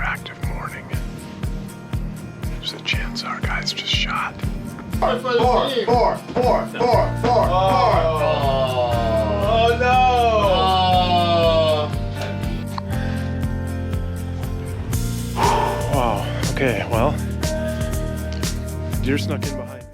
active morning. There's a chance our guys just shot. Four. Oh no! Wow, okay, well, deer snuck in behind me.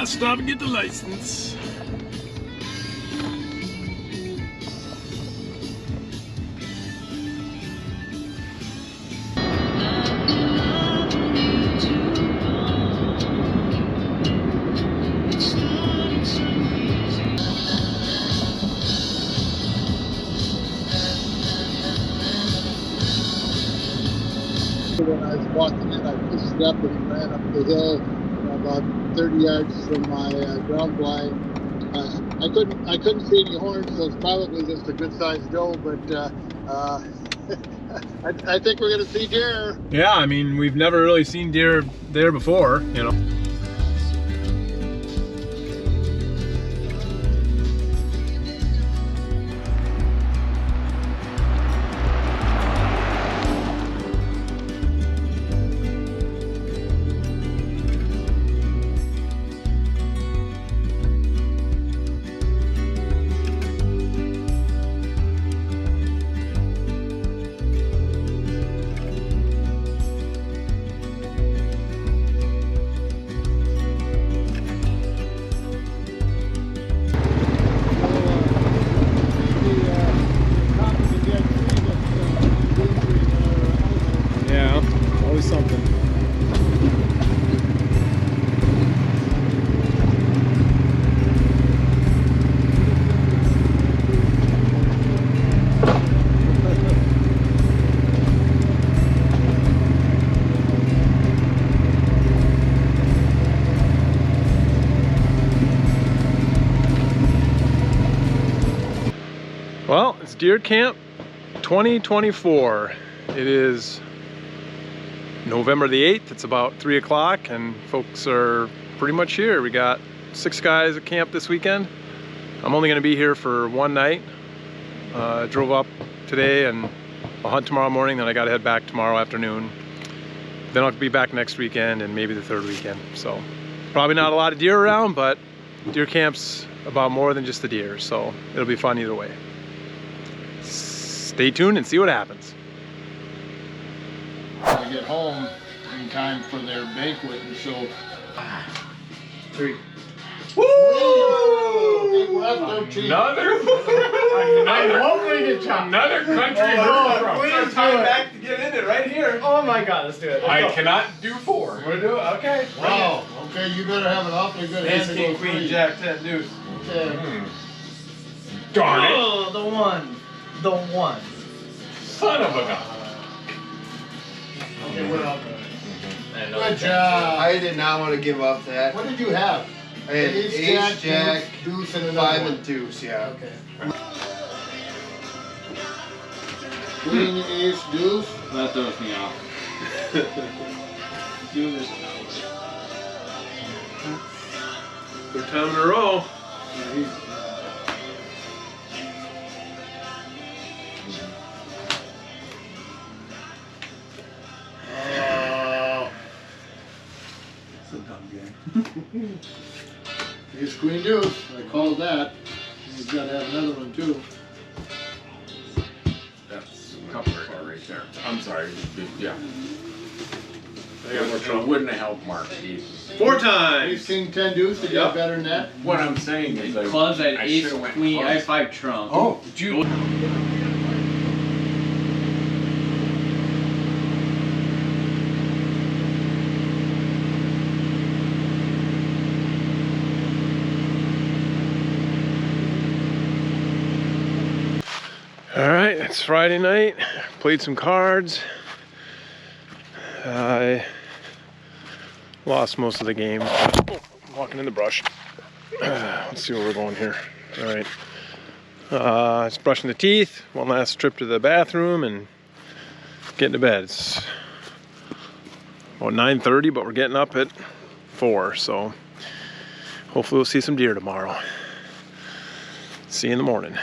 Stop and get the license. When I was walking in, I pushed it up and he ran up the hill, about 30 yards from my ground blind. I couldn't see any horns, so it's probably just a good sized doe. But I think we're gonna see deer. Yeah, I mean, we've never really seen deer there before, you know. Something. Well, it's Deer Camp 2024. It is November the 8th, it's about 3 o'clock and folks are pretty much here. We got 6 guys at camp this weekend. I'm only gonna be here for one night. Drove up today and I'll hunt tomorrow morning, then I gotta head back tomorrow afternoon. Then I'll be back next weekend and maybe the 3rd weekend. So probably not a lot of deer around, but deer camp's about more than just the deer, so it'll be fun either way. Stay tuned and see what happens. To get home in time for their banquet, and so 3. Woo! Another country. Please time back to get in it right here. Oh my God, let's do it. I cannot do 4. We're doing okay. Wow. Okay, you better have an awfully good Ace, hand to king, go queen, 3. jack, 10, deuce. Okay. Darn it! Oh, the one. The one. Son of a gun. Okay, what else? Good Good job. I did not want to give up that. What did you have? I had ace, jack, deuce, and another 5 one. and deuce, yeah. Okay. Queen, ace, deuce. That throws me off. Do this. Third time in a row. That's a dumb game. Here's Queen Deuce. I called that. He's got to have another one too. That's a couple right there. I'm sorry. Yeah. I It wouldn't have helped Mark. He's, 4 Ace times. King 10 Deuce. Did you have better than that? what I'm saying is, Clubs at I ace, should've went queen, I clubs. 5 trump. Oh, did you? All right, it's Friday night. Played some cards. I lost most of the game. Oh, I'm walking in the brush. Let's see where we're going here. All right. Just brushing the teeth. One last trip to the bathroom and getting to bed. It's about 9:30, but we're getting up at 4. So hopefully we'll see some deer tomorrow. See you in the morning.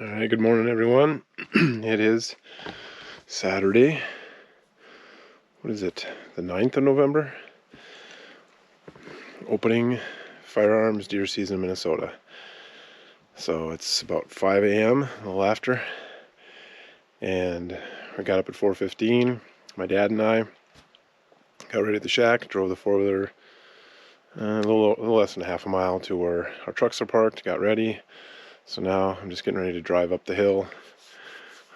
All right, good morning, everyone. It is Saturday. What is it? The 9th of November? Opening firearms deer season in Minnesota. So it's about 5 a.m., a little after. And I got up at 4:15. My dad and I got ready at the shack, drove the four-wheeler a little less than half a mile to where our trucks are parked, got ready. So now I'm just getting ready to drive up the hill.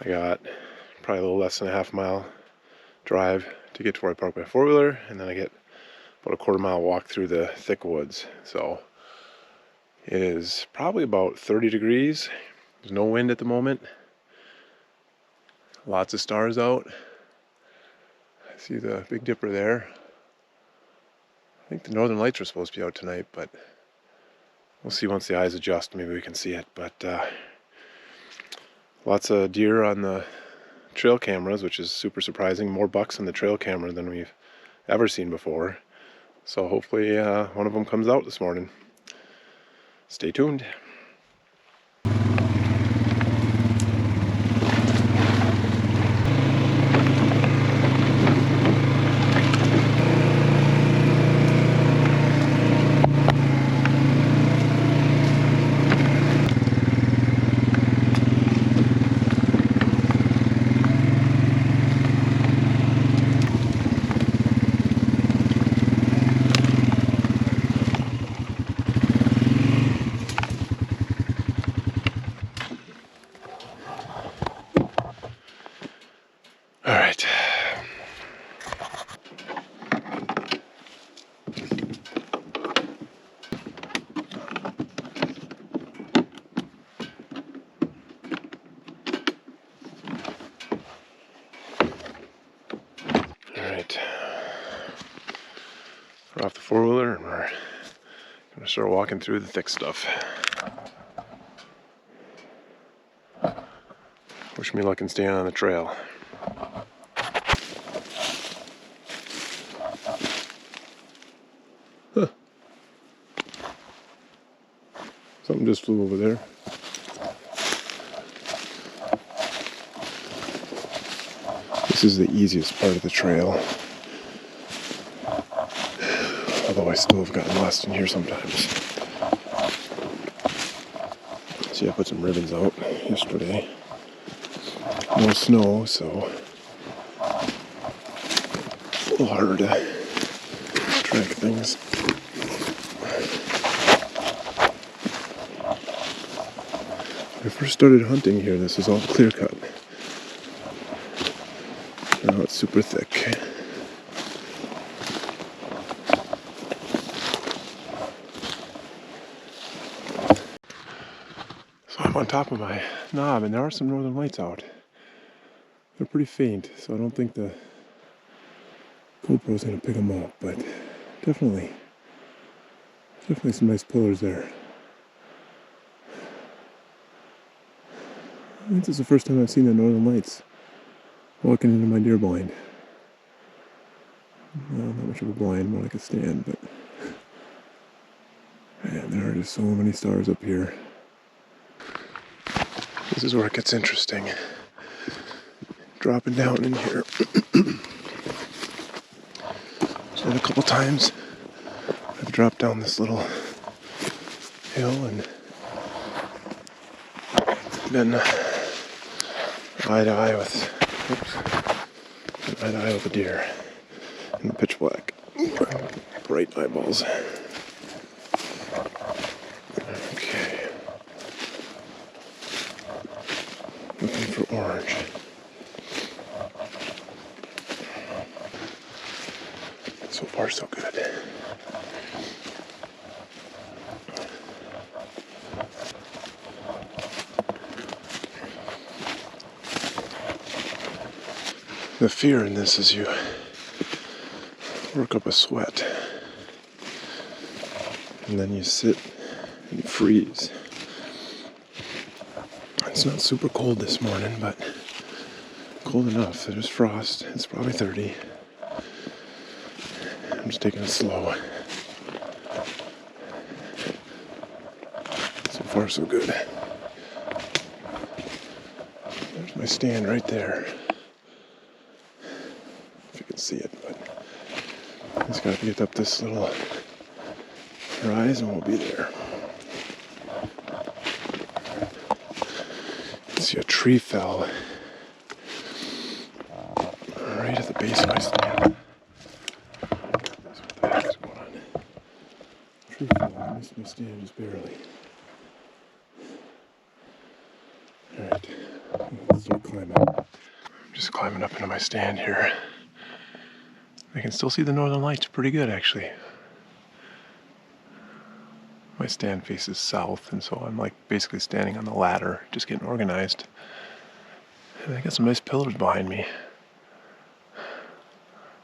I got probably a little less than a half mile drive to get to where I park my four-wheeler, and then I get about a quarter-mile walk through the thick woods. So it is probably about 30 degrees. There's no wind at the moment. Lots of stars out. I see the Big Dipper there. I think the northern lights are supposed to be out tonight, but we'll see once the eyes adjust. Maybe we can see it. But lots of deer on the trail cameras, which is super surprising. More bucks on the trail camera than we've ever seen before. So hopefully one of them comes out this morning. Stay tuned. All right. We're off the four-wheeler and we're gonna start walking through the thick stuff. Wish me luck in staying on the trail. Huh. Something just flew over there. This is the easiest part of the trail. Although I still have gotten lost in here sometimes. See, I put some ribbons out yesterday. No snow, so a little harder to track things. I first started hunting here, this was all clear cut. Now it's super thick. So I'm on top of my knob and there are some northern lights out. They're pretty faint, so I don't think the GoPro's gonna pick them up, but definitely some nice pillars there. I think this is the first time I've seen the northern lights walking into my deer blind. Well, not much of a blind, more like a stand, but man, there are just so many stars up here. This is where it gets interesting. Dropping down in here. So a couple times I've dropped down this little hill and been eye to eye with a deer in the pitch black. Bright eyeballs. Okay. Looking for orange. So far, so good. The fear in this is you work up a sweat and then you sit and freeze. It's not super cold this morning, but cold enough. There's frost. It's probably 30. I'm just taking it slow. So far, so good. There's my stand right there. If you can see it, but just got to get up this little rise and we'll be there. You can see a tree fell right at the base of my stand. What the heck is going on? Tree fell. I missed my stand just barely. Alright, let's start climbing. I'm just climbing up into my stand here. I can still see the northern lights pretty good, actually. My stand faces south, and so I'm like basically standing on the ladder, just getting organized. And I got some nice pillars behind me.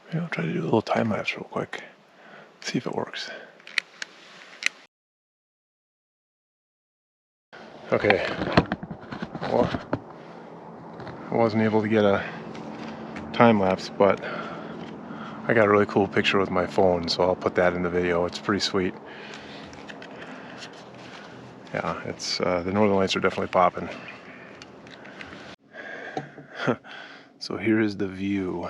Maybe I'll try to do a little time lapse real quick. See if it works. Okay. Well, I wasn't able to get a time lapse, but I got a really cool picture with my phone, so I'll put that in the video. It's pretty sweet. Yeah, it's the northern lights are definitely popping. So here is the view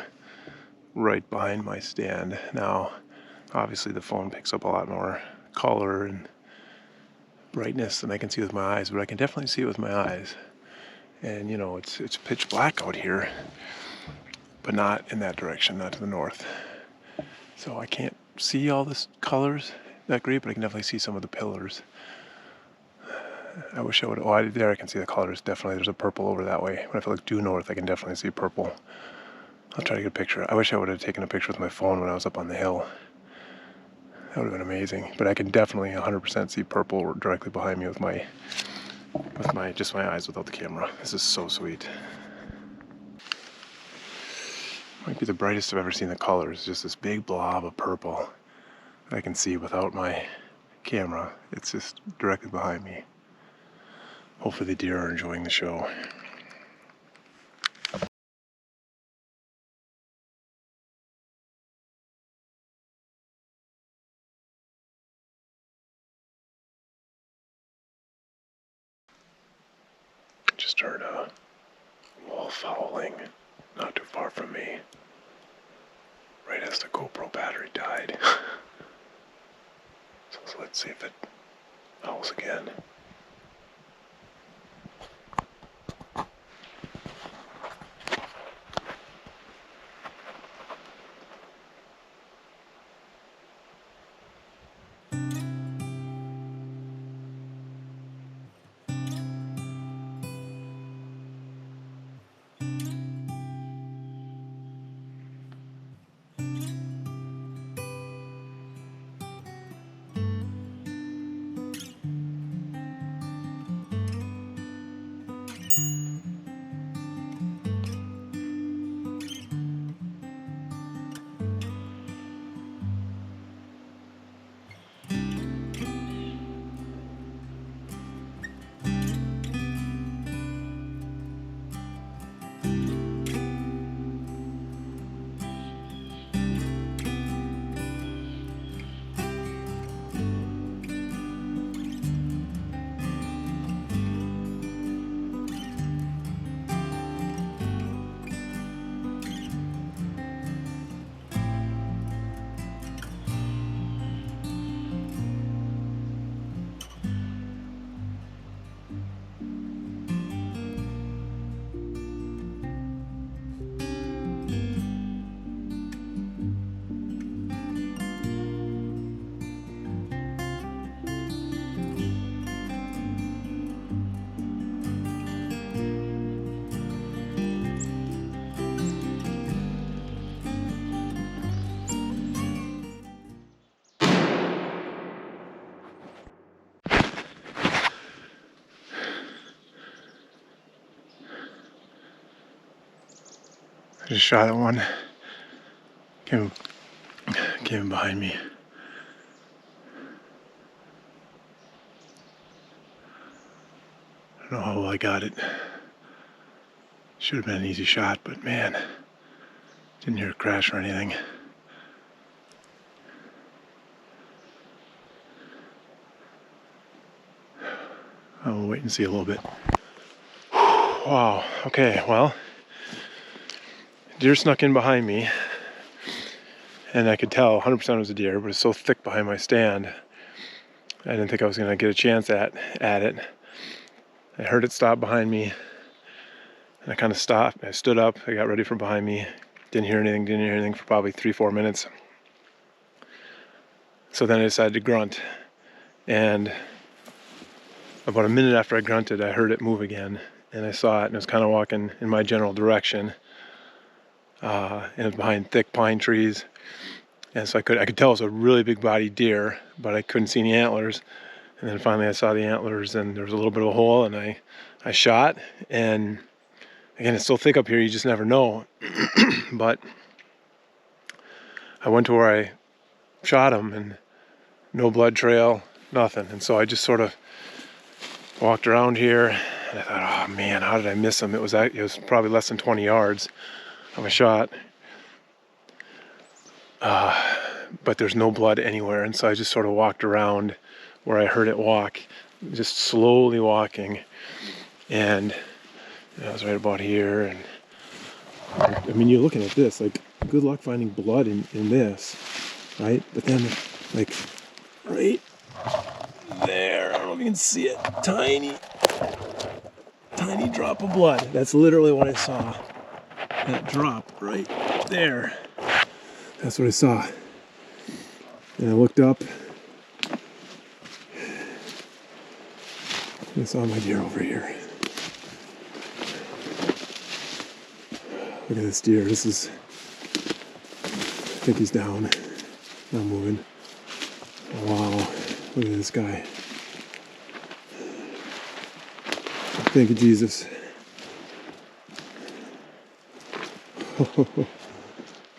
right behind my stand. Now, obviously the phone picks up a lot more color and brightness than I can see with my eyes, but I can definitely see it with my eyes. And you know, it's pitch black out here, but not in that direction, not to the north. So I can't see all the colors that great, but I can definitely see some of the pillars. I wish I would. Oh, there I can see the colors. Definitely, there's a purple over that way. But if I look due north, I can definitely see purple. I'll try to get a picture. I wish I would have taken a picture with my phone when I was up on the hill. That would have been amazing. But I can definitely 100% see purple directly behind me with my just my eyes without the camera. This is so sweet. Might be the brightest I've ever seen the colors. Just this big blob of purple that I can see without my camera. It's just directly behind me. Hopefully the deer are enjoying the show. Just heard a wolf howling not too far from me, right as the GoPro battery died. So let's see if it howls again. just shot at one. Came behind me. I don't know how well I got it. Should have been an easy shot, but man, didn't hear a crash or anything. I'll wait and see a little bit. Wow, okay, well, deer snuck in behind me, and I could tell 100% it was a deer, but it's so thick behind my stand, I didn't think I was gonna get a chance at it. I heard it stop behind me, and I kind of stopped. I stood up, I got ready for behind me, didn't hear anything for probably 3-4 minutes. So then I decided to grunt, and about a minute after I grunted, I heard it move again, and I saw it, and it was kind of walking in my general direction, and it was behind thick pine trees, and so I could tell it was a really big bodied deer, but I couldn't see any antlers. And then finally I saw the antlers, and there was a little bit of a hole, and I shot, and again, it's so thick up here, you just never know. But I went to where I shot him, and no blood trail, nothing. And so I just sort of walked around here, and I thought, oh man, how did I miss him? It was probably less than 20 yards of a shot. But there's no blood anywhere, and so I just sort of walked around where I heard it walk, just slowly walking, and I was right about here. And I mean, you're looking at this, like, good luck finding blood in this, right? But then, like, right there, I don't know if you can see it, tiny drop of blood. That's literally what I saw, that drop right there. That's what I saw. And I looked up, and I saw my deer over here. Look at this deer. This is, I think he's down, not moving. Wow, look at this guy. Thank you, Jesus.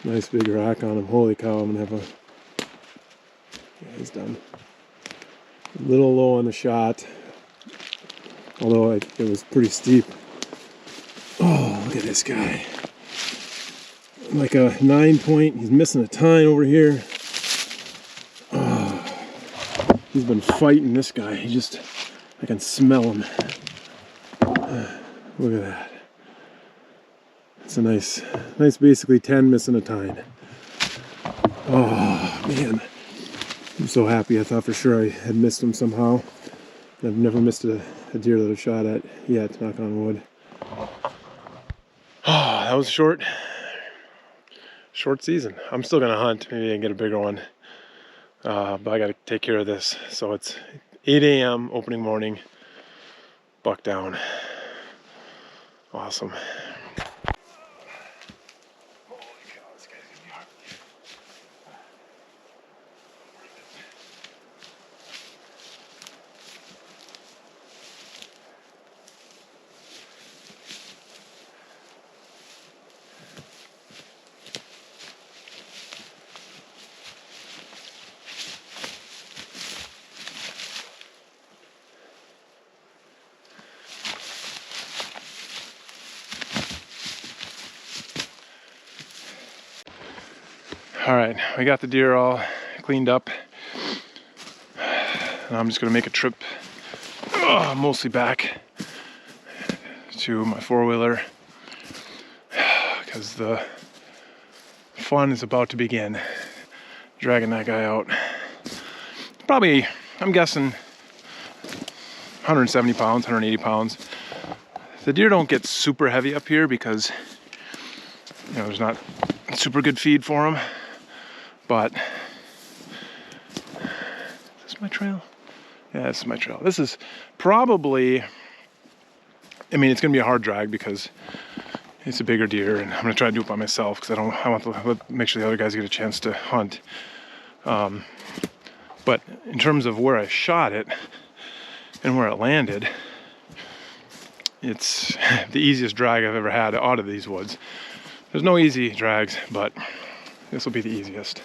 Nice big rock on him. Holy cow, I'm gonna have a... Yeah, he's done. A little low on the shot, although it was pretty steep. Oh, look at this guy. Like a 9 point. He's missing a tine over here. Oh, he's been fighting this guy. I can smell him. Look at that. It's a nice basically 10 missing a tine. Oh man, I'm so happy. I thought for sure I had missed him somehow. I've never missed a deer that I've shot at yet, knock on wood. Oh, that was a short season. I'm still gonna hunt, maybe I can get a bigger one. But I gotta take care of this. So it's 8 a.m. opening morning, buck down. Awesome. All right, we got the deer all cleaned up. And I'm just gonna make a trip, mostly back to my four-wheeler, because the fun is about to begin. Dragging that guy out. Probably, I'm guessing 170 pounds, 180 pounds. The deer don't get super heavy up here because, you know, there's not super good feed for them. But, is this my trail? Yeah, this is my trail. This is probably, I mean, it's gonna be a hard drag because it's a bigger deer, and I'm gonna try to do it by myself because I want to make sure the other guys get a chance to hunt. But in terms of where I shot it and where it landed, it's the easiest drag I've ever had out of these woods. There's no easy drags, but this will be the easiest.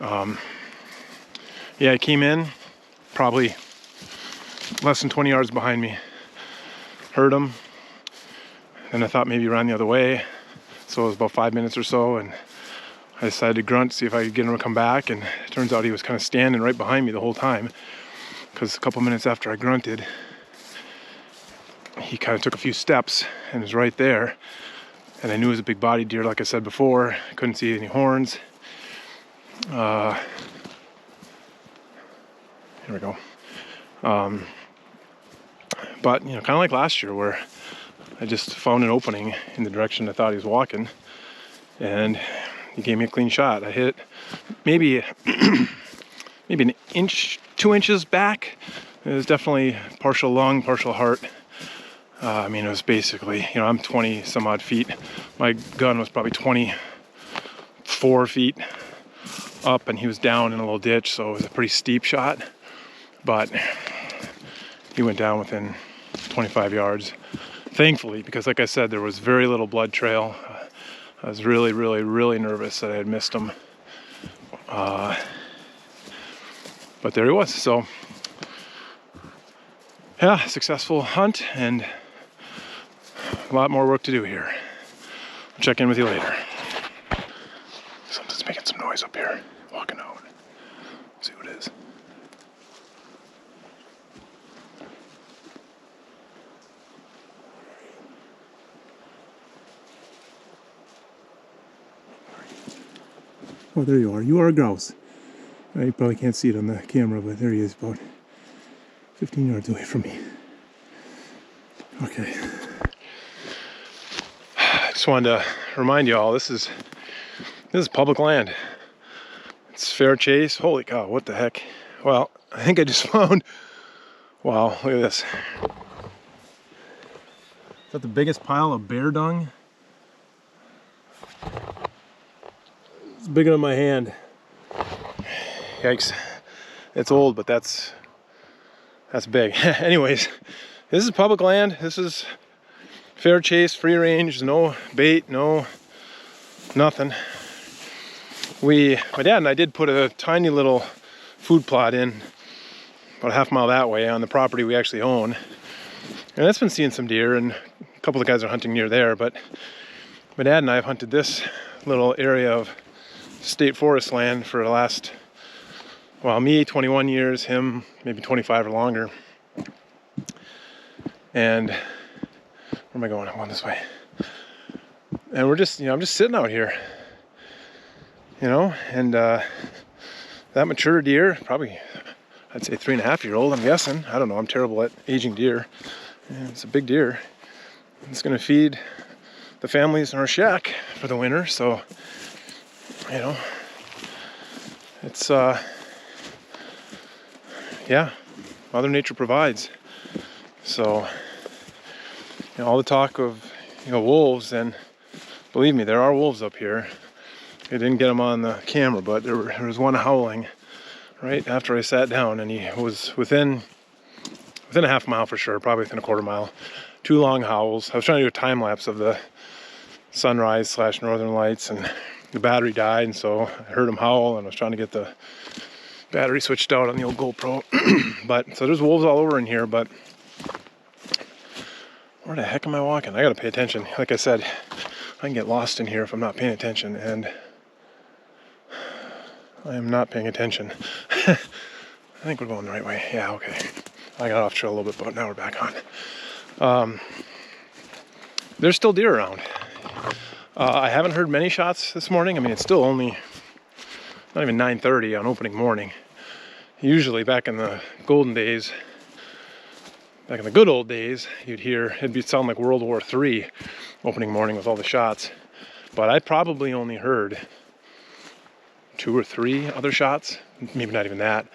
Yeah, I came in probably less than 20 yards behind me. Heard him. Then I thought maybe he ran the other way. So it was about 5 minutes or so, and I decided to grunt, see if I could get him to come back, and it turns out he was kind of standing right behind me the whole time, because a couple minutes after I grunted, he kind of took a few steps and was right there. And I knew it was a big body deer, like I said before. I couldn't see any horns. Here we go. But, you know, kind of like last year, where I just found an opening in the direction I thought he was walking, and he gave me a clean shot. I hit maybe an inch, 2 inches back. It was definitely partial lung, partial heart. I mean, it was basically, you know, I'm 20 some odd feet. My gun was probably 24 feet up, and he was down in a little ditch, so it was a pretty steep shot. But he went down within 25 yards. Thankfully, because like I said, there was very little blood trail. I was really, really, really nervous that I had missed him. But there he was. So, yeah, successful hunt, and a lot more work to do here. I'll check in with you later. Something's making some noise up here. Walking out. See what it is. Oh, there you are. You are a grouse. You probably can't see it on the camera, but there he is, about 15 yards away from me. Okay. I just wanted to remind you all, this is public land. It's fair chase. Holy cow, what the heck? Well, I think I just found, wow, look at this. Is that the biggest pile of bear dung? It's bigger than my hand. Yikes. It's old, but that's big. Anyways, this is public land. This is fair chase, free range, no bait, no nothing. My dad and I did put a tiny little food plot in about a half mile that way on the property we actually own. And that's been seeing some deer, and a couple of guys are hunting near there, but my dad and I have hunted this little area of state forest land for the last, well, me 21 years, him maybe 25 or longer. And where am I going? I'm going this way. And we're just, I'm just sitting out here, and that mature deer, probably I'd say 3.5-year-old, I'm guessing. I don't know, I'm terrible at aging deer. And it's a big deer. It's gonna feed the families in our shack for the winter, so it's yeah, Mother Nature provides. So all the talk of wolves, and believe me, there are wolves up here. I didn't get them on the camera, but there was one howling right after I sat down, and he was within a half mile for sure, probably within a quarter mile. 2 long howls. I was trying to do a time lapse of the sunrise / northern lights, and the battery died, and so I heard him howl, and I was trying to get the battery switched out on the old GoPro. But so there's wolves all over in here, but where the heck am I walking? I gotta pay attention. Like I said, I can get lost in here if I'm not paying attention, and I am not paying attention. I think we're going the right way. Yeah, okay. I got off trail a little bit, but now we're back on. There's still deer around. I haven't heard many shots this morning. I mean, it's still only not even 9:30 on opening morning. Usually back in the golden days, back in the good old days, it'd sound like World War III opening morning with all the shots. But I probably only heard 2 or 3 other shots, maybe not even that.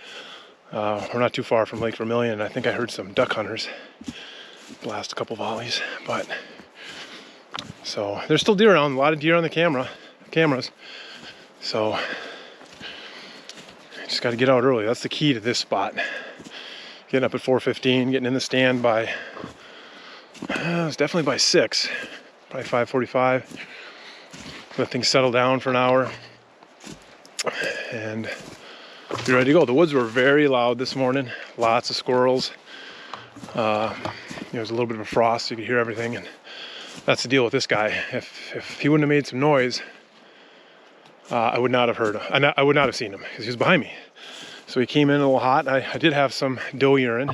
We're not too far from Lake Vermilion, and I think I heard some duck hunters blast a couple volleys. But so there's still deer around, a lot of deer on the cameras. So I just got to get out early. That's the key to this spot. Getting up at 4:15, getting in the stand by, it was definitely by 6, probably 5:45. let things settle down for an hour, and be ready to go. The woods were very loud this morning. Lots of squirrels. There was a little bit of a frost, so you could hear everything, and that's the deal with this guy. If he wouldn't have made some noise, I would not have heard him. I would not have seen him because he was behind me. So he came in a little hot. I did have some doe urine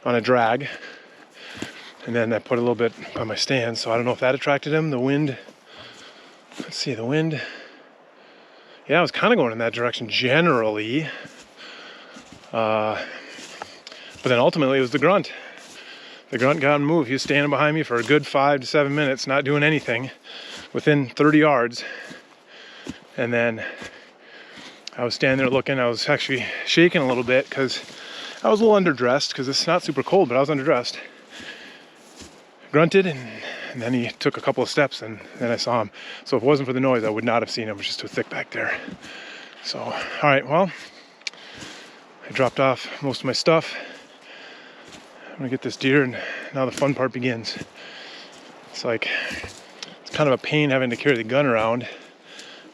on a drag, and then I put a little bit on my stand, so I don't know if that attracted him. The wind, let's see, the wind, yeah, I was kind of going in that direction generally, but then ultimately it was the grunt. The grunt got him moved. He was standing behind me for a good 5 to 7 minutes, not doing anything, within 30 yards, and then I was standing there looking. I was actually shaking a little bit because I was a little underdressed, because it's not super cold, but I was underdressed. Grunted, and then he took a couple of steps, and then I saw him. So if it wasn't for the noise, I would not have seen him. It was just too thick back there. So, all right, well, I dropped off most of my stuff. I'm gonna get this deer, and now the fun part begins. It's like, it's kind of a pain having to carry the gun around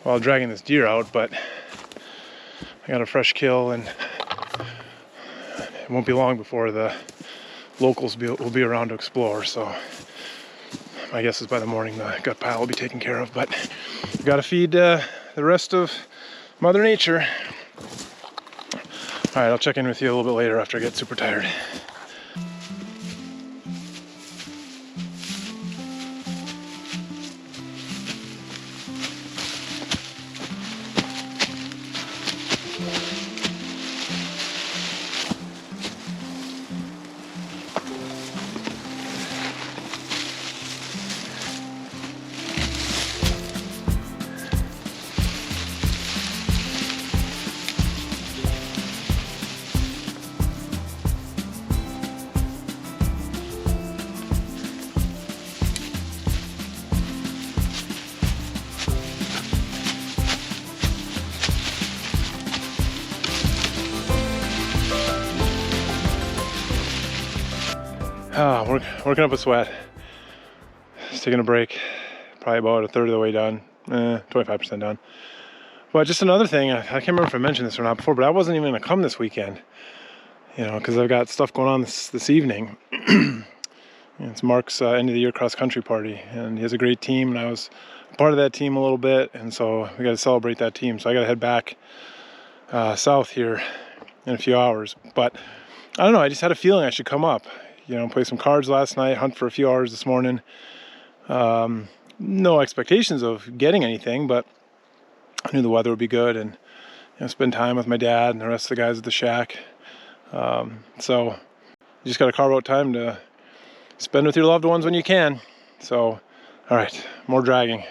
while dragging this deer out, but I got a fresh kill, and it won't be long before the locals will be around to explore. So my guess is by the morning the gut pile will be taken care of, but we got to feed the rest of Mother Nature. All right, I'll check in with you a little bit later after I get super tired. Oh, working up a sweat. Just taking a break. Probably about a third of the way done. 25% done. But just another thing, I can't remember if I mentioned this or not before, but I wasn't even gonna come this weekend. You know, because I've got stuff going on this evening. It's Mark's end of the year cross country party, and he has a great team, and I was part of that team a little bit, and so we got to celebrate that team. So I got to head back south here in a few hours. But I don't know, I just had a feeling I should come up. You know, play some cards last night, hunt for a few hours this morning. No expectations of getting anything, but I knew the weather would be good, and you know, spend time with my dad and the rest of the guys at the shack. So you just got to carve out time to spend with your loved ones when you can. So, all right, more dragging.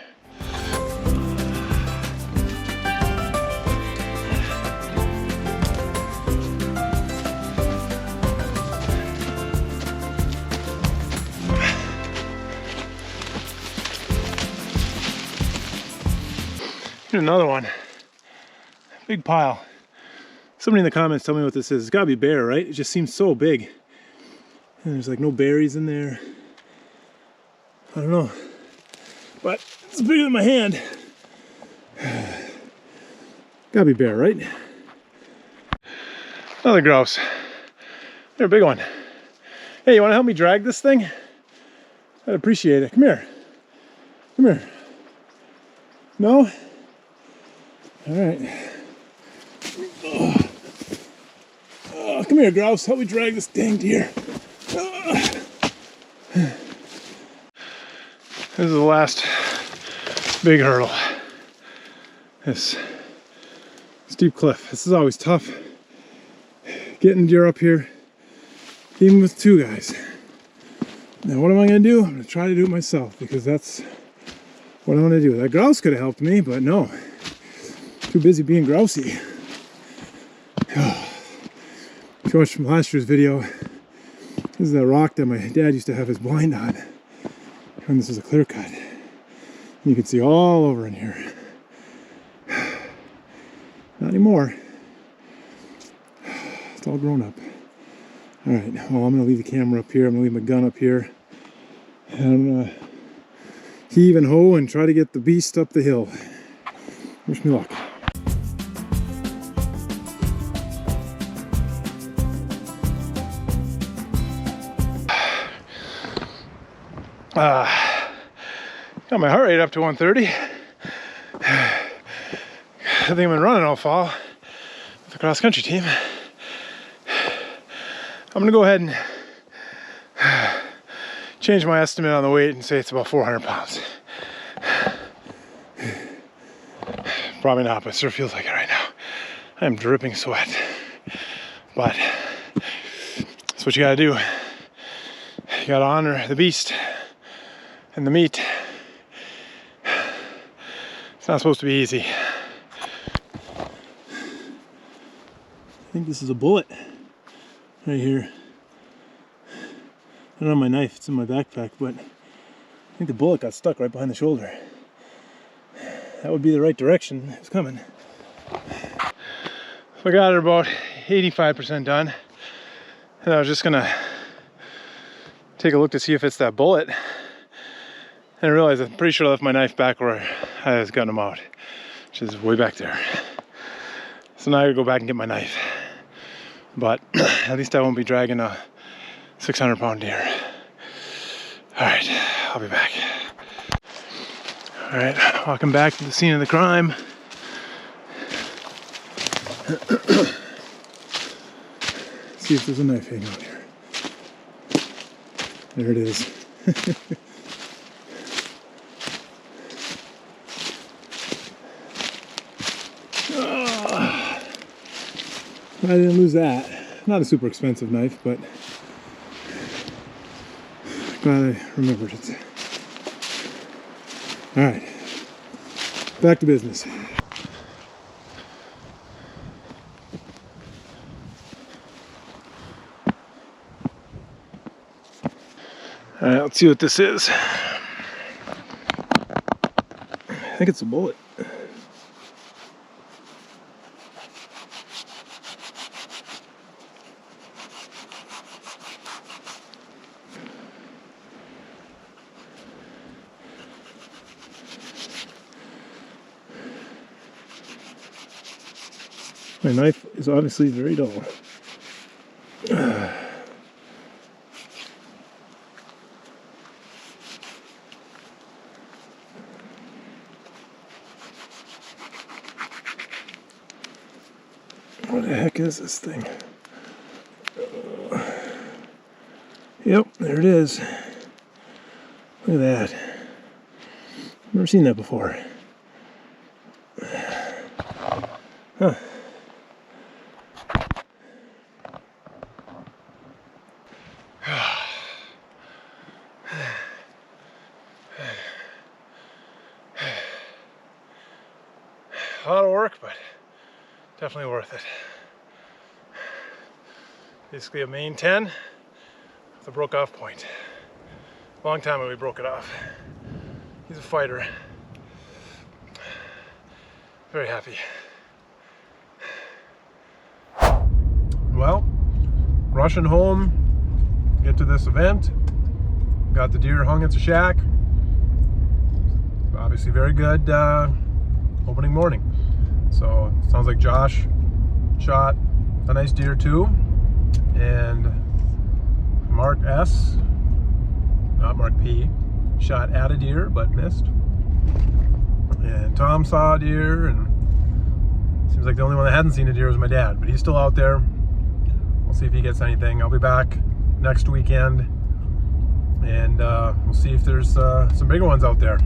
Here's another one. Big pile. Somebody in the comments tell me what this is. It's gotta be bear, right? It just seems so big. And there's like no berries in there. I don't know. But it's bigger than my hand. Gotta be bear, right? Another grouse. They're a big one. Hey, you wanna help me drag this thing? I'd appreciate it. Come here. Come here. No? All right. Oh, come here, grouse. Help me drag this dang deer. This is the last big hurdle. This steep cliff. This is always tough. Getting deer up here, even with two guys. Now what am I gonna do? I'm gonna try to do it myself, because that's what I wanna do. That grouse could have helped me, but no. Too busy being grousey. If you watched from last year's video, this is that rock that my dad used to have his blind on. And this is a clear cut. And you can see all over in here. Not anymore. It's all grown up. All right, well, I'm gonna leave the camera up here. I'm gonna leave my gun up here. And I'm gonna heave and hoe and try to get the beast up the hill. Wish me luck. Got my heart rate up to 130. I think I've been running all fall with the cross country team. I'm gonna go ahead and change my estimate on the weight and say it's about 400 pounds. Probably not, but it sure feels like it right now. I am dripping sweat. But that's what you gotta do. You gotta honor the beast and the meat. It's not supposed to be easy. I think this is a bullet right here. I don't have my knife, it's in my backpack, but I think the bullet got stuck right behind the shoulder. That would be the right direction. It's coming. So I got it about 85% done. And I was just gonna take a look to see if it's that bullet. And I realized I'm pretty sure I left my knife back where I was cutting them out, which is way back there. So now I gotta go back and get my knife. But at least I won't be dragging a 600-pound deer. All right, I'll be back. All right, walking back to the scene of the crime. See if there's a knife hanging out here. There it is. I didn't lose that. Not a super expensive knife, but glad I remembered it. All right, back to business. All right, let's see what this is. I think it's a bullet. My knife is obviously very dull. What the heck is this thing? Yep, there it is. Look at that. Never seen that before. Huh. A lot of work, but definitely worth it. Basically a main 10 with a broke off point. Long time ago we broke it off. He's a fighter. Very happy. Well, rushing home, get to this event. Got the deer hung at the shack. Obviously very good opening morning. So sounds like Josh shot a nice deer too, and Mark S, not Mark P, shot at a deer but missed, and Tom saw a deer, and seems like the only one that hadn't seen a deer was my dad, but he's still out there. We'll see if he gets anything. I'll be back next weekend, and we'll see if there's some bigger ones out there.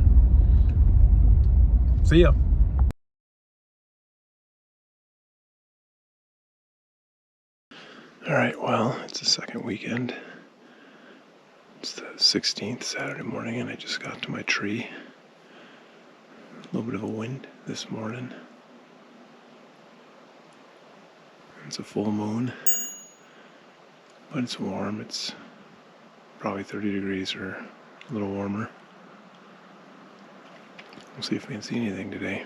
See ya. All right, well, it's the second weekend. It's the 16th, Saturday morning, and I just got to my tree. A little bit of a wind this morning. It's a full moon, but it's warm. It's probably 30 degrees or a little warmer. We'll see if we can see anything today.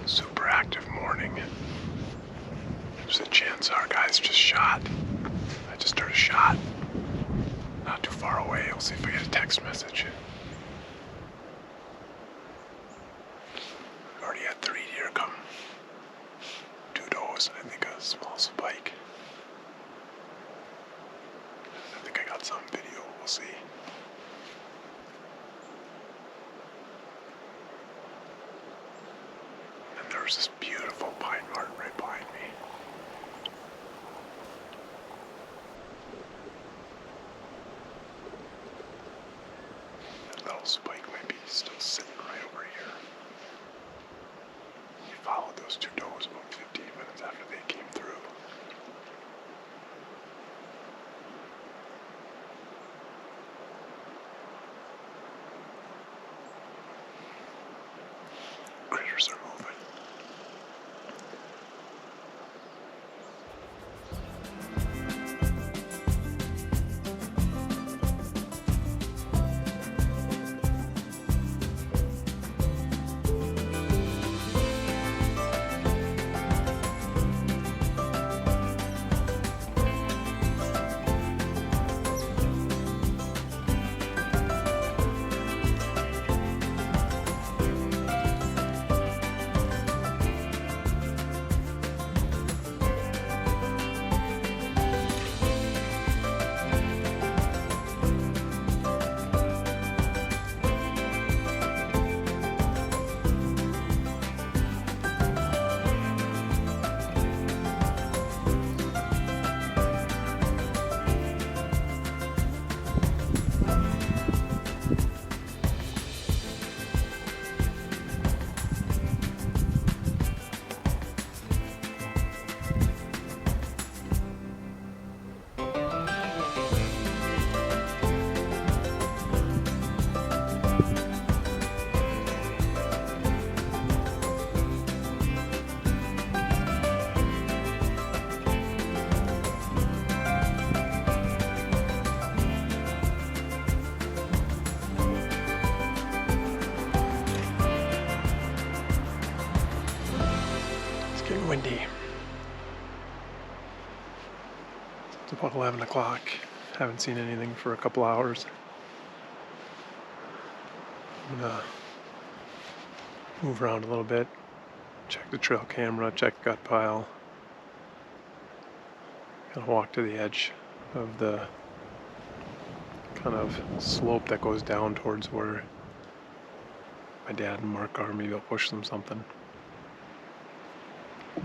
Super active morning. There's a chance our guys just shot. I just heard a shot. Not too far away. We'll see if I get a text message. We've already had 3 deer come. 2 does and I think a small spike. I think I got some video. We'll see. And there's this beautiful pine marten right behind me. That little spike might be still sitting right over here. We followed those 2 does about 15 minutes after they came through. Critters are moving. Getting windy. It's about 11 o'clock. Haven't seen anything for a couple hours. I'm gonna move around a little bit, check the trail camera, check gut pile. Gonna walk to the edge of the kind of slope that goes down towards where my dad and Mark are. Maybe I'll push them something.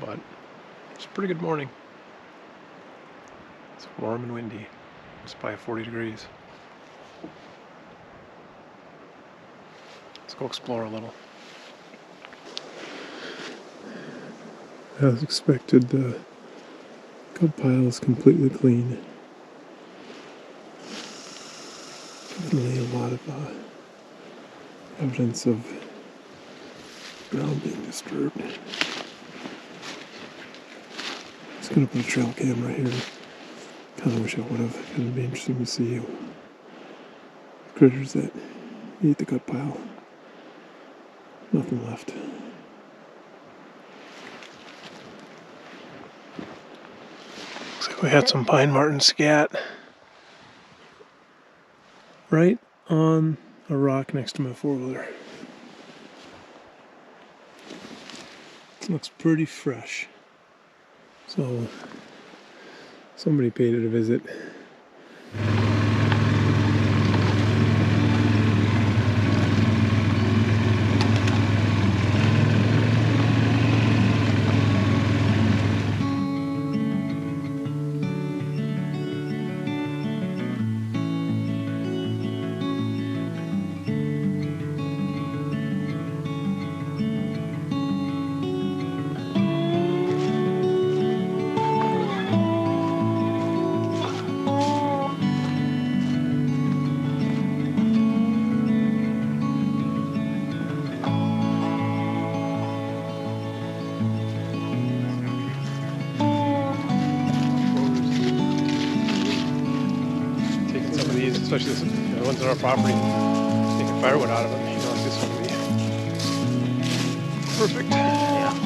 But it's a pretty good morning. It's warm and windy. It's probably 40 degrees. Let's go explore a little. As expected, the gut pile is completely clean. Definitely a lot of evidence of ground being disturbed. Just gonna put a trail camera here. Kind of wish I would have. It'd be interesting to see critters that eat the gut pile. Nothing left. Looks like we had some pine marten scat right on a rock next to my 4-wheeler. Looks pretty fresh. So somebody paid it a visit. Especially the ones on our property, taking firewood out of them. You know, like this one would be perfect. Yeah.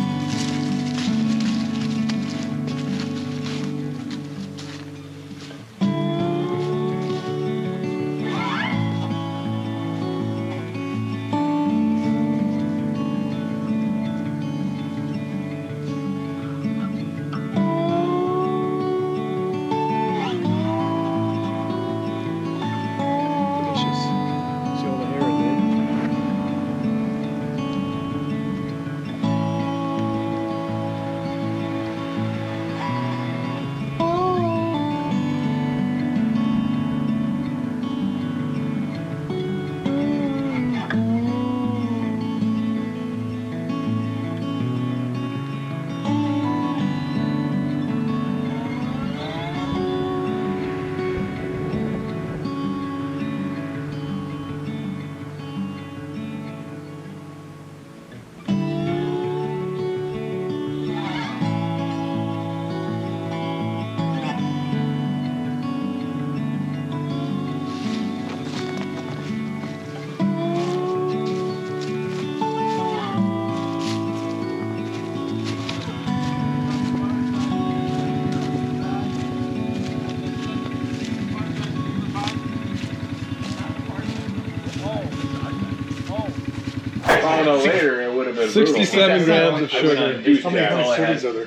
been 67 grams of sugar. How many cities are there?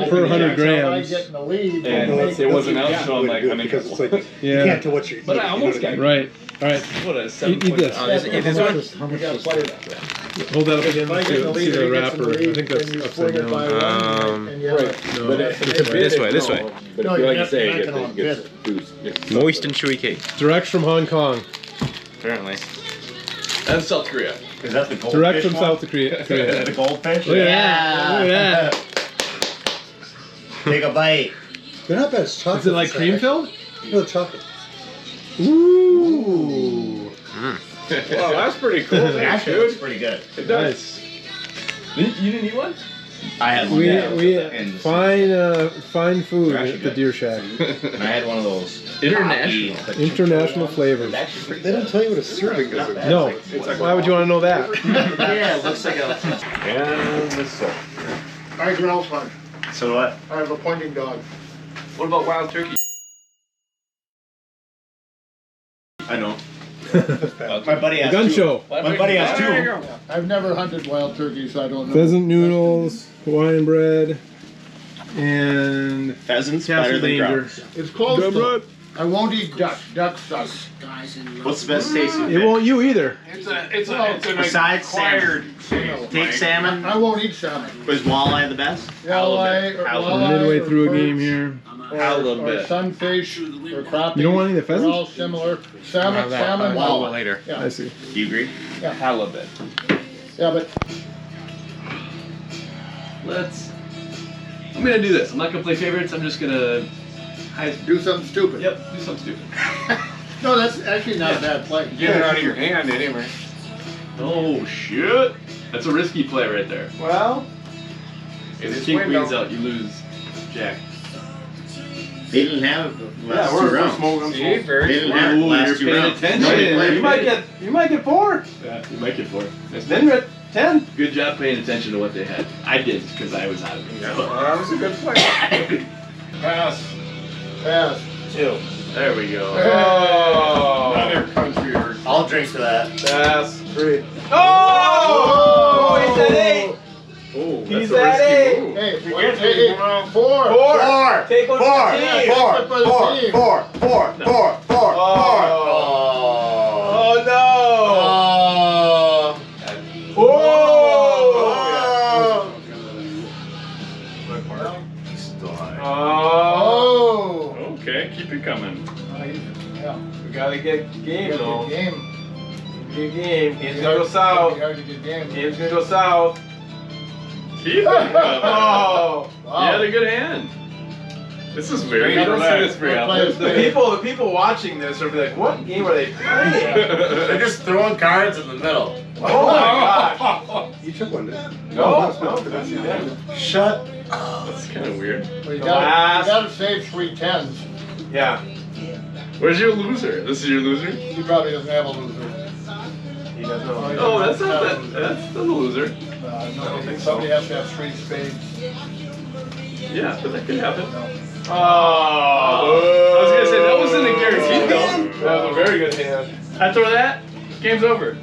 Per 100 grams. Getting the lead. And Make it wasn't the- out, so I'm like, because it's like, you Yeah. can't tell what you're eating. But I almost you know got what Right. All right. What a Eat this. How much is- how much is- Hold that up again If I to get the see lead, the he gets wrapper. the lead, I think that's then you upside swing it by down. one, and you have it. No. This way, this way. But No, if you you like have you say, to it make it on gets bit. boost. It's Moist and chewy cake, Direct from Hong Kong. apparently. and South Korea. Is that the goldfish Direct from one? South Korea. Is that the goldfish? Look at that. Look at that. Take a bite. They're not bad as chocolate. Is it like cream filled? No, chocolate. Ooh. Wow, that's pretty cool. Thanks, Actually, it's dude. pretty good. It does. Nice. You didn't eat one? I had one. We and fine food Actually at the good. Deer Shack. and I had one of those International. coffee- International flavors. They don't tell you what a serving is. in No. Why would you want to know that? Yeah, it looks like a. And the soap. I growl hunt. So what? I have a pointing dog. What about wild turkey? I know. My buddy has Gun two. show. My buddy has There you two. go. I've never hunted wild turkey, so I don't know. Pheasant noodles, Hawaiian bread, and Pheasants Castle better than Danger. grouse. It's close though. I won't eat duck. Duck sucks. What's the best tasting It fish? won't you either. It's an Besides acquired salmon. Take salmon. I won't eat salmon. Was walleye the best? Walleye or Halibut. walleye Midway or through a perch game here. or sunfish or crappie. You don't want any of the They're all pheasants? similar. Salmon, salmon, Wow, walleye. later. Yeah. I see. Do you agree? halibut. Yeah, but I'm gonna do this. I'm not gonna play favorites. I'm just gonna. do something stupid. Yep, do something stupid. No, that's actually not a bad play. Get it out of your hand anyway. Oh shit! That's a risky play right there. Well, If it's king window. queens out, you lose. Jack. They didn't have it the last two we're rounds. smoking. See, They very didn't smart. have it the Ooh, last you're two paying rounds. attention. Nobody played it. You might get 4. Yeah, you might get 4. Then you're at 10. Good job paying attention to what they had. I didn't because I was out of it. Yeah, So. well, that was a good play. Pass. Pass. 2. There we go. Oh, another country or I'll drink to that. Pass. 3. Oh! He's at 8. oh, He's that's a at risky eight. move. Hey, You what, get hey, to the 4. Take one Four. for the team. Yeah, Four. take one for the Four. team. Four. Four. Four. Four. Oh no! Oh. Okay, keep it coming. Yeah. We gotta get game Good though. game. Good game. Game's gonna go south. Hard to get game. Game's gonna go south. Keep it coming. Oh! You had a good hand. This is very I don't see relaxed. this very often. The people watching this are be like, what game are they playing? They're just throwing cards in the middle. Oh my gosh! You took one, didn't you? No, that's you then. Shut. That's kind of weird. Well, you Last- gotta save 3 10s. Yeah. Where's your loser? This is your loser? He probably doesn't have a loser. He doesn't know. Oh, that's not that. That's the loser. No, I think somebody has to have 3 spades. Yeah, but that could happen. Oh! I was gonna say that wasn't a guarantee though. That was a very good hand. After that, game's over.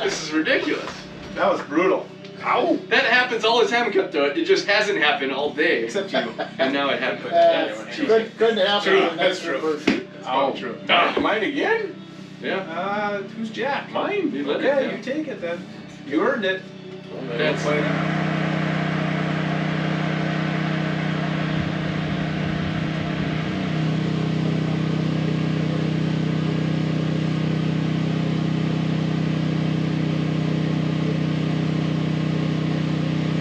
This is ridiculous. That was brutal. Ow! That happens all the time, Cutthroat. It just hasn't happened all day. Except you. And now it happened. That's cheating. Couldn't happen True, to the next that's true. person. Ow. True. Mine again? Yeah. Who's Jack? Mine. You let it Okay, down. you take it then. You earned it. That's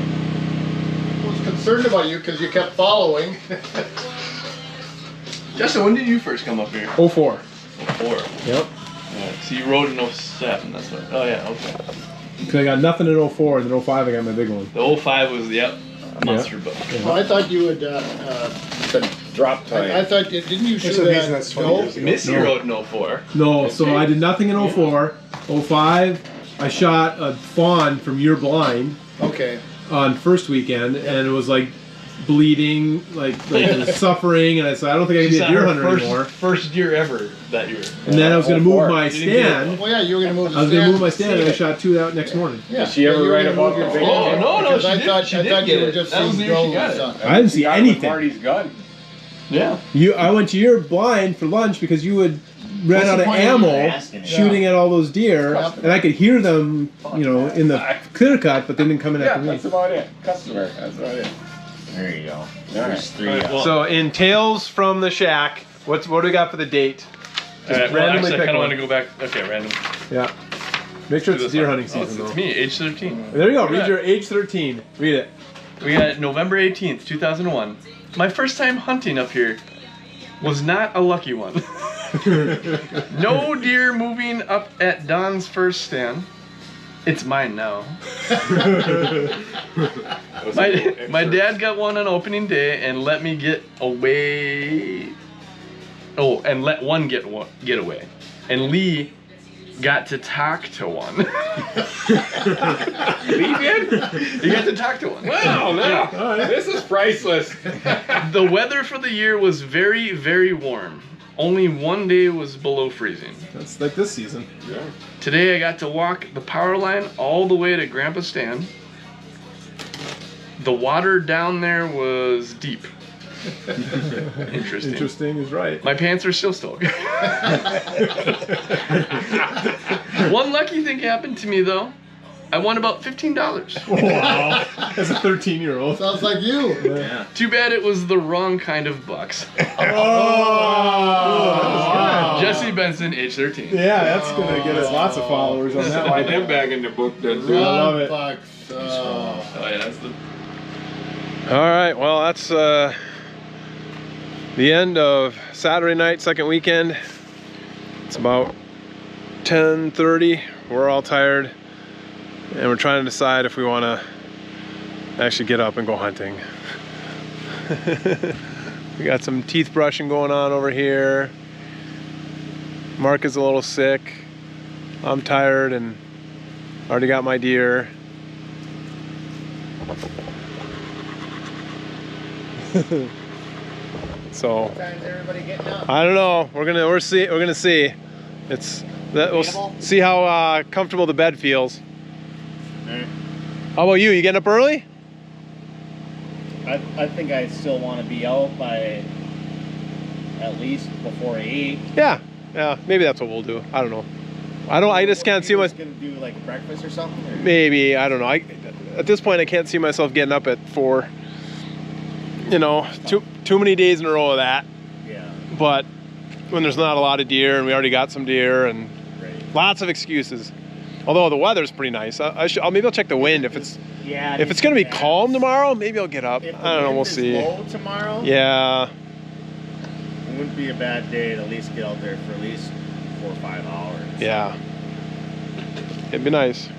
I was concerned about you because you kept following. Justin, when did you first come up here? 04. 4. Yep. So you rode in 07. That's what. Oh yeah. Okay. Because I got nothing in 04, and then 05 I got my big one. The 05 was monster book. Well, I thought you would. Drop I thought didn't you shoot So he's that that's 20 goal? years ago. Missy No. rode in 04. No, so I did nothing in 04. 05, I shot a fawn from Your Blind Okay. on first weekend, and it was like bleeding, like was suffering, and I said, I don't think I can be a deer hunter anymore. First deer ever that year. And then I was going to move my stand. Well, yeah, you were gonna move. I was going to move my stand, and I shot 2 out next morning. Yeah. Did she ever you were write gonna about move the your video? stand. Oh, no, Because she I did- thought she I did thought get you were it. just That was seeing the year she gold got or it. something. I didn't see Shot with anything. Marty's gun. Yeah. I went to your blind for lunch because you had ran What's out the of point of ammo even asking? shooting at all those deer, and I could hear them, you know, in the clear cut, but they didn't come in Yeah, after me. that's about it. Customer, that's about it. There you go. All There's right. 3 All right, well- So in Tales from the Shack, what do we got for the date? All right, well, randomly actually, I pick kind of one. want to go back. Okay, random. Yeah. Make sure it's This deer one. hunting Oh, season, it's though. me, age 13. There you go. Read Yeah. your age 13. Read it. We got November 18th, 2001. My first time hunting up here was not a lucky one. No deer moving up at Don's first stand. It's mine now. My dad got one on opening day and let me get away. Oh, and let one get away. And Lee got to talk to one. Lee did? He got to talk to one. Wow, no. This is priceless. The weather for the year was very, very warm. Only one day was below freezing. That's like this season. Yeah. Today I got to walk the power line all the way to Grandpa's stand. The water down there was deep. Interesting. Interesting is right. My pants are still soaked. One lucky thing happened to me though. I won about $15. Wow. As a 13-year-old. Sounds like you. Yeah. Too bad it was the wrong kind of bucks. Oh. Jesse Benson, age 13. Yeah, that's going to get us lots of followers on that Slide one. them back in the book, then. I love it. Bucks. Oh yeah, that's the. All right, well, that's the end of Saturday night, second weekend. It's about 10:30. We're all tired, and we're trying to decide if we want to actually get up and go hunting. We got some teeth brushing going on over here. Mark is a little sick. I'm tired and already got my deer. So I don't know. We're gonna see. It's that we'll see how comfortable the bed feels. How about you? You getting up early? I think I still want to be out by at least before 8. Yeah. Maybe that's what we'll do. I don't know. I just can't see Just my. gonna do like breakfast or something. Or? Maybe I don't know. At this point I can't see myself getting up at 4. You know, too many days in a row of that. Yeah. But when there's not a lot of deer and we already got some deer and Right. lots of excuses. Although the weather's pretty nice. Maybe I'll check the wind if it's Yeah. if it's gonna be calm tomorrow. Maybe I'll get up. If the I don't know. wind We'll is see. Low tomorrow. Yeah. It wouldn't be a bad day to at least get out there for at least 4 or 5 hours. Yeah. It'd be nice.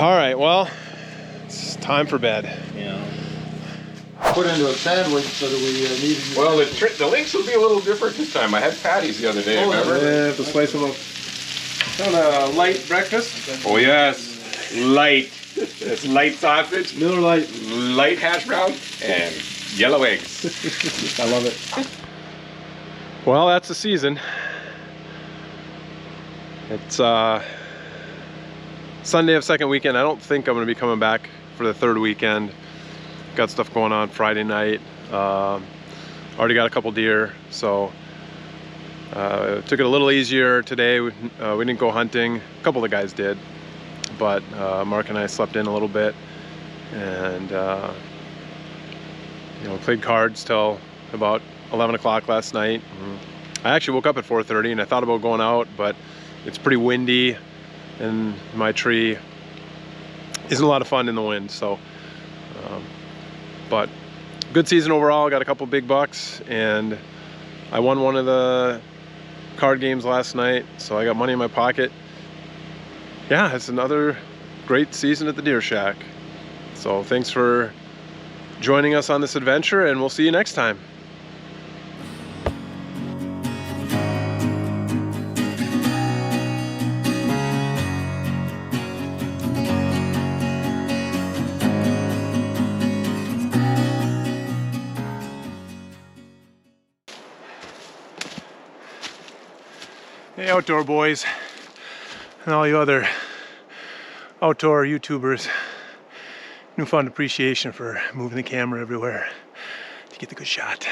All right. Well, it's time for bed. You know. Put into a sandwich so that we needed. Well, the links will be a little different this time. I had patties the other day, remember? Yeah, to spice them up. On a light breakfast? Oh, yes. Light. It's light sausage, Miller Lite. light hash brown, and yellow eggs. I love it. Well, that's the season. It's Sunday of second weekend. I don't think I'm going to be coming back for the third weekend. Got stuff going on Friday night. Already got a couple deer, so took it a little easier today. We didn't go hunting. A couple of the guys did, but Mark and I slept in a little bit, and played cards till about 11 o'clock last night. I actually woke up at 4:30 and I thought about going out, but it's pretty windy and my tree isn't a lot of fun in the wind. So but good season overall. Got a couple big bucks and I won one of the card games last night, so I got money in my pocket. Yeah, it's another great season at the Deer Shack. So thanks for joining us on this adventure, and we'll see you next time. Hey, outdoor boys, and all you other outdoor YouTubers. Newfound appreciation for moving the camera everywhere to get the good shot.